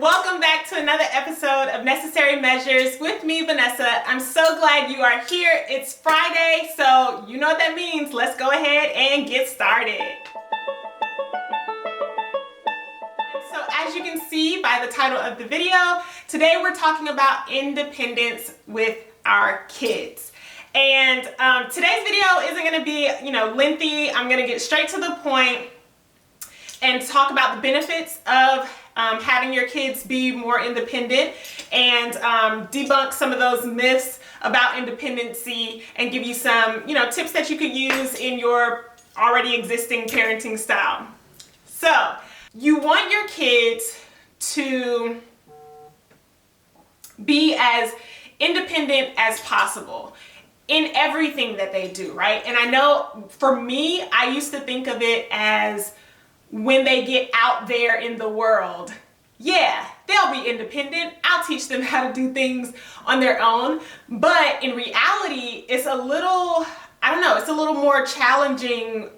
Welcome back to another episode of Necessary Measures with me, Venessa. I'm so glad you are here. It's Friday, so you know what that means. Let's go ahead and get started. So as you can see by the title of the video, today we're talking about independence with our kids. And today's video isn't going to be, lengthy. I'm going to get straight to the point and talk about the benefits of having your kids be more independent and debunk some of those myths about independency and give you some, tips that you could use in your already existing parenting style. So, you want your kids to be as independent as possible in everything that they do, right? And I know for me, I used to think of it as when they get out there in the world, yeah, they'll be independent. I'll teach them how to do things on their own. But in reality, it's a little more challenging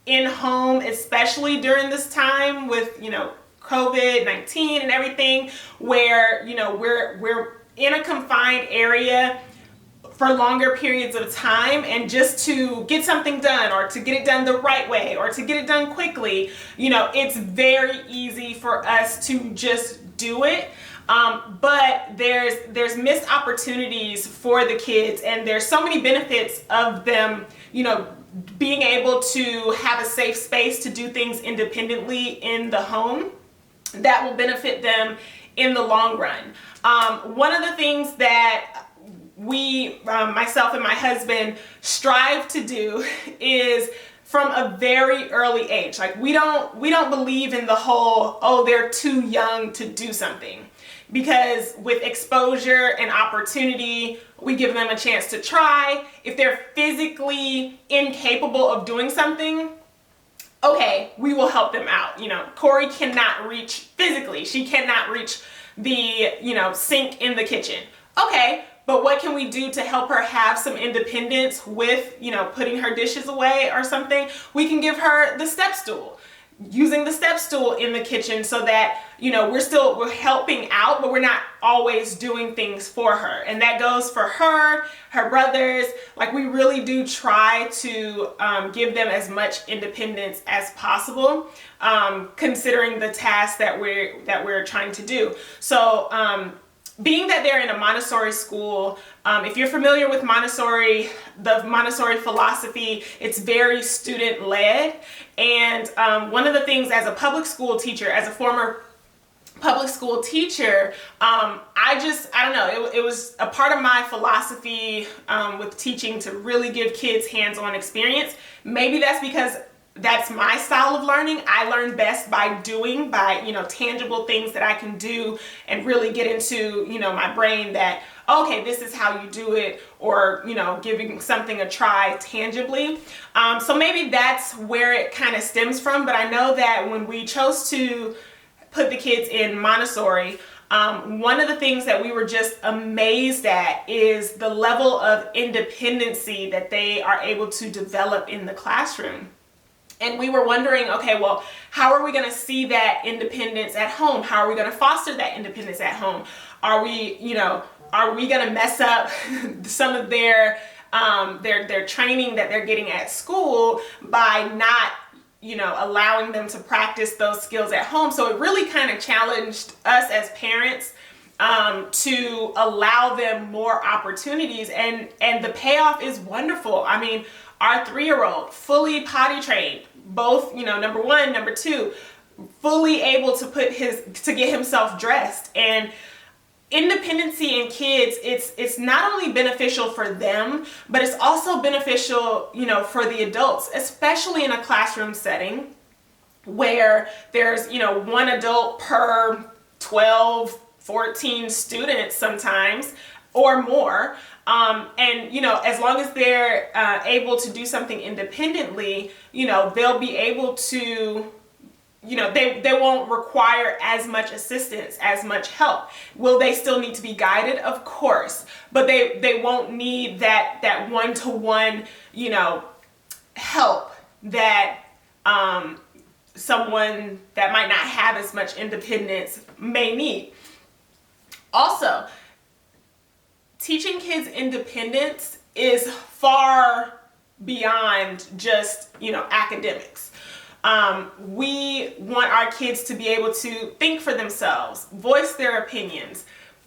in home, especially during this time with, COVID-19 and everything, where, we're in a confined area for longer periods of time, and just to get something done or to get it done the right way or to get it done quickly, it's very easy for us to just do it. But there's missed opportunities for the kids, and there's so many benefits of them, being able to have a safe space to do things independently in the home that will benefit them in the long run. One of the things that we, myself and my husband, strive to do is from a very early age. Like we don't believe in the whole, oh, they're too young to do something. Because with exposure and opportunity, we give them a chance to try. If they're physically incapable of doing something, okay, we will help them out. Corey cannot reach physically. She cannot reach the, sink in the kitchen. Okay. But what can we do to help her have some independence with, putting her dishes away or something? We can give her the step stool, using the step stool in the kitchen so that, we're helping out, but we're not always doing things for her. And that goes for her brothers. Like we really do try to give them as much independence as possible, considering the tasks that we're trying to do. So, being that they're in a Montessori school, if you're familiar with Montessori, the Montessori philosophy, it's very student-led. And one of the things as a public school teacher, as a former public school teacher, it was a part of my philosophy with teaching to really give kids hands-on experience. Maybe that's because that's my style of learning. I learn best by doing, tangible things that I can do and really get into, my brain that, okay, this is how you do it, or, giving something a try tangibly. So maybe that's where it kind of stems from. But I know that when we chose to put the kids in Montessori, one of the things that we were just amazed at is the level of independency that they are able to develop in the classroom. And we were wondering, okay, well, how are we going to see that independence at home? How are we going to foster that independence at home? Are we going to mess up some of their training that they're getting at school by not, allowing them to practice those skills at home? So it really kind of challenged us as parents to allow them more opportunities, and the payoff is wonderful. I mean, our 3-year-old, fully potty trained, both, number one, number two, fully able to get himself dressed. And independency in kids, it's not only beneficial for them, but it's also beneficial, for the adults, especially in a classroom setting where there's, one adult per 12, 14 students sometimes or more. As long as they're able to do something independently, they'll be able to, they won't require as much assistance, as much help. Will they still need to be guided? Of course, but they won't need that one-to-one, help that someone that might not have as much independence may need. Also, teaching kids independence is far beyond just, academics. We want our kids to be able to think for themselves, voice their opinions.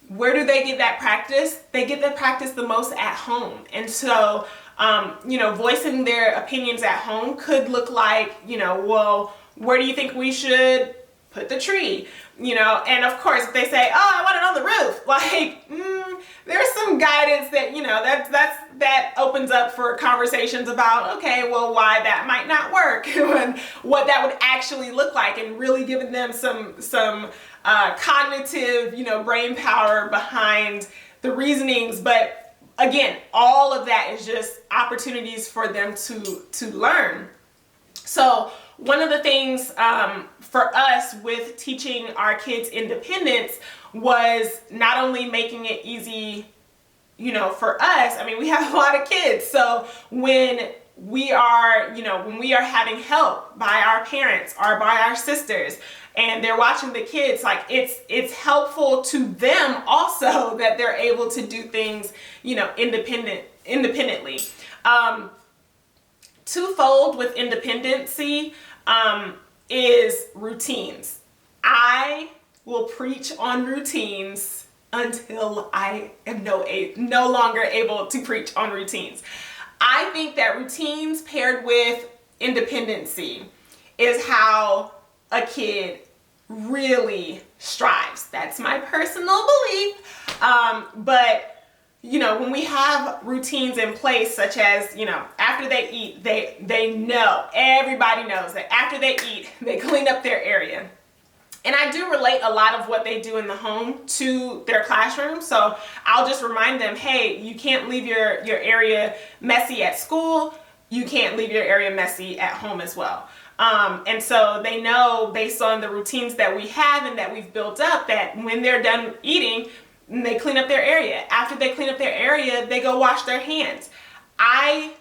Where do they get that practice? They get that practice the most at home. And so, voicing their opinions at home could look like, well, where do you think we should put the tree? And of course, if they say, oh, I want it on the roof, like, there's some guidance that, that opens up for conversations about, okay, well, why that might not work and what that would actually look like, and really giving them some cognitive, brain power behind the reasonings. But again, all of that is just opportunities for them to learn. So one of the things for us with teaching our kids independence was not only making it easy, for us. I mean, we have a lot of kids. So when we are having help by our parents or by our sisters, and they're watching the kids, like it's helpful to them also that they're able to do things, independently. Twofold with independency is routines. I will preach on routines until I am no longer able to preach on routines. I think that routines paired with independency is how a kid really strives. That's my personal belief. But when we have routines in place, such as, after they eat, they know, everybody knows that after they eat, they clean up their area. And I do relate a lot of what they do in the home to their classroom. So I'll just remind them, hey, you can't leave your area messy at school. You can't leave your area messy at home as well. And so they know, based on the routines that we have and that we've built up, that when they're done eating, they clean up their area. After they clean up their area, they go wash their hands. I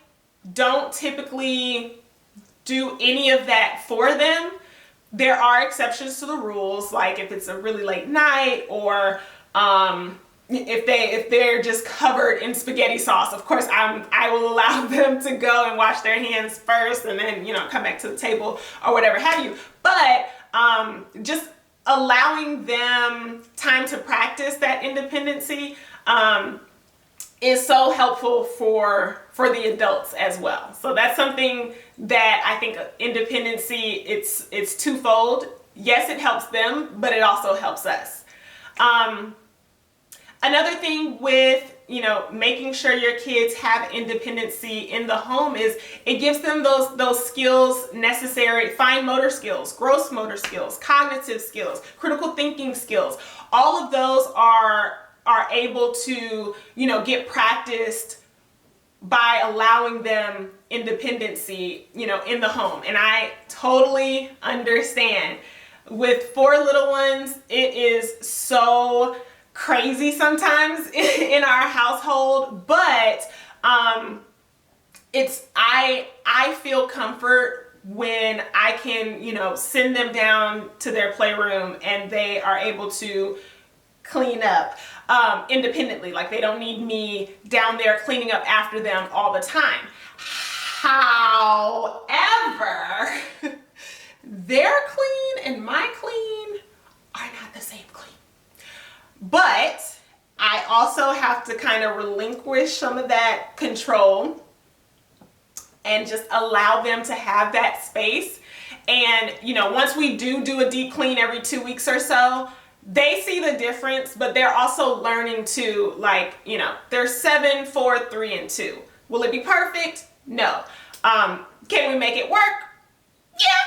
don't typically do any of that for them. There are exceptions to the rules, like if it's a really late night, or if they're just covered in spaghetti sauce. Of course, I will allow them to go and wash their hands first, and then come back to the table or whatever have you. But just allowing them time to practice that independency is so helpful for the adults as well. So that's something that I think independency, it's twofold. Yes, it helps them, but it also helps us. Another thing with making sure your kids have independency in the home is it gives them those skills necessary: fine motor skills, gross motor skills, cognitive skills, critical thinking skills. All of those are able to get practiced by allowing them independency in the home. And I totally understand. With 4 little ones, it is so crazy sometimes in our household, but I feel comfort when I can send them down to their playroom and they are able to clean up independently. Like, they don't need me down there cleaning up after them all the time. However, their clean and my clean are not the same clean. But I also have to kind of relinquish some of that control and just allow them to have that space. And, once we do a deep clean every 2 weeks or so, they see the difference, but they're also learning to, they're 7, 4, 3, and 2. Will it be perfect? No. Can we make it work? Yeah.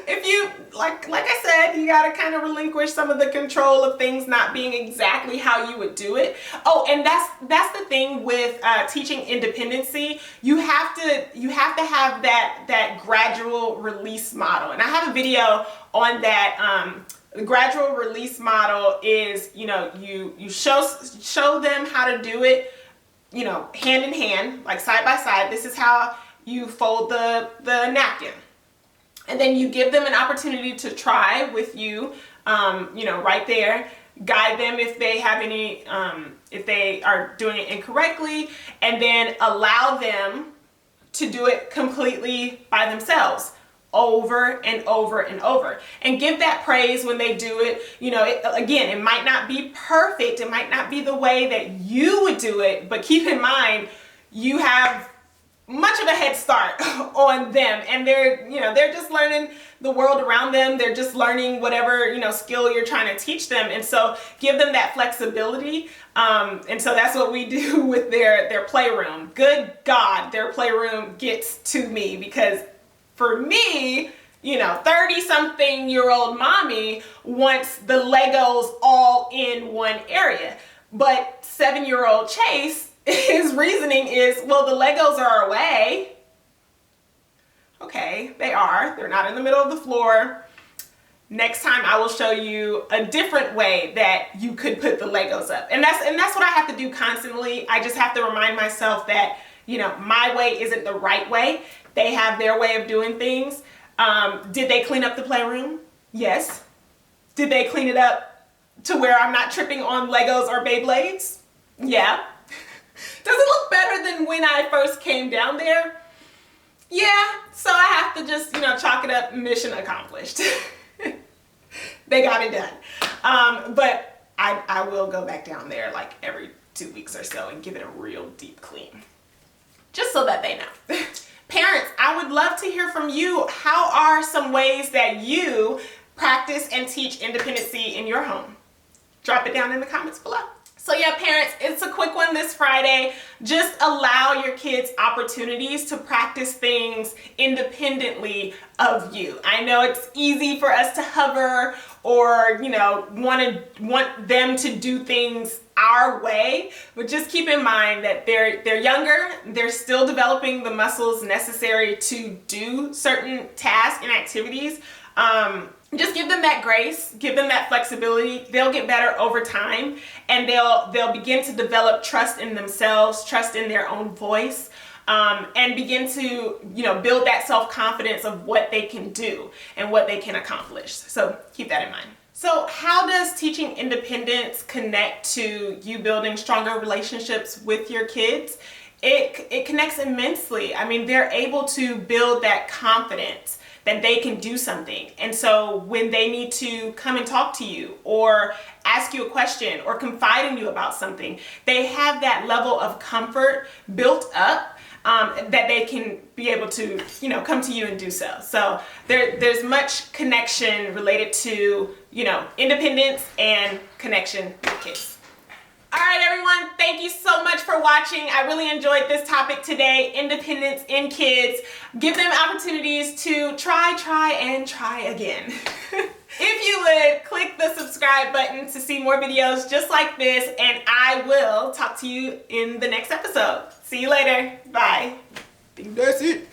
If you, like I said, you got to kind of relinquish some of the control of things not being exactly how you would do it. Oh, and that's the thing with teaching independency. You have to have that gradual release model. And I have a video on that. The gradual release model is, you show them how to do it, hand in hand, like side by side. This is how you fold the napkin. And then you give them an opportunity to try with you, right there. Guide them if they have any, if they are doing it incorrectly, and then allow them to do it completely by themselves over and over and over, and give that praise when they do it. Again, it might not be perfect. It might not be the way that you would do it, but keep in mind, you have much of a head start on them, and they're just learning the world around them. They're just learning whatever skill you're trying to teach them, and so give them that flexibility. And so that's what we do with their playroom. Good God, their playroom gets to me, because for me, 30-something-year-old mommy wants the Legos all in one area, but 7-year-old Chase, his reasoning is, well, the Legos are away. Okay, they are. They're not in the middle of the floor. Next time I will show you a different way that you could put the Legos up. And that's what I have to do constantly. I just have to remind myself that, my way isn't the right way. They have their way of doing things. Did they clean up the playroom? Yes. Did they clean it up to where I'm not tripping on Legos or Beyblades? Yeah. Does it look better than when I first came down there? Yeah, so I have to just, chalk it up, mission accomplished. They got it done. But I will go back down there like every 2 weeks or so and give it a real deep clean, just so that they know. Parents, I would love to hear from you. How are some ways that you practice and teach independency in your home? Drop it down in the comments below. So yeah, parents, it's a quick one this Friday. Just allow your kids opportunities to practice things independently of you. I know it's easy for us to hover or, want them to do things our way, but just keep in mind that they're younger, they're still developing the muscles necessary to do certain tasks and activities. Just give them that grace, give them that flexibility. They'll get better over time, and they'll begin to develop trust in themselves, trust in their own voice, and begin to build that self-confidence of what they can do and what they can accomplish. So keep that in mind. So how does teaching independence connect to you building stronger relationships with your kids? It connects immensely. I mean, they're able to build that confidence that they can do something. And so when they need to come and talk to you or ask you a question or confide in you about something, they have that level of comfort built up that they can be able to, come to you and do so. So there's much connection related to, independence and connection with kids. All right, everyone, thank you so much for watching. I really enjoyed this topic today, independence in kids. Give them opportunities to try, and try again. If you would, click the subscribe button to see more videos just like this, and I will talk to you in the next episode. See you later. Bye. I think that's it.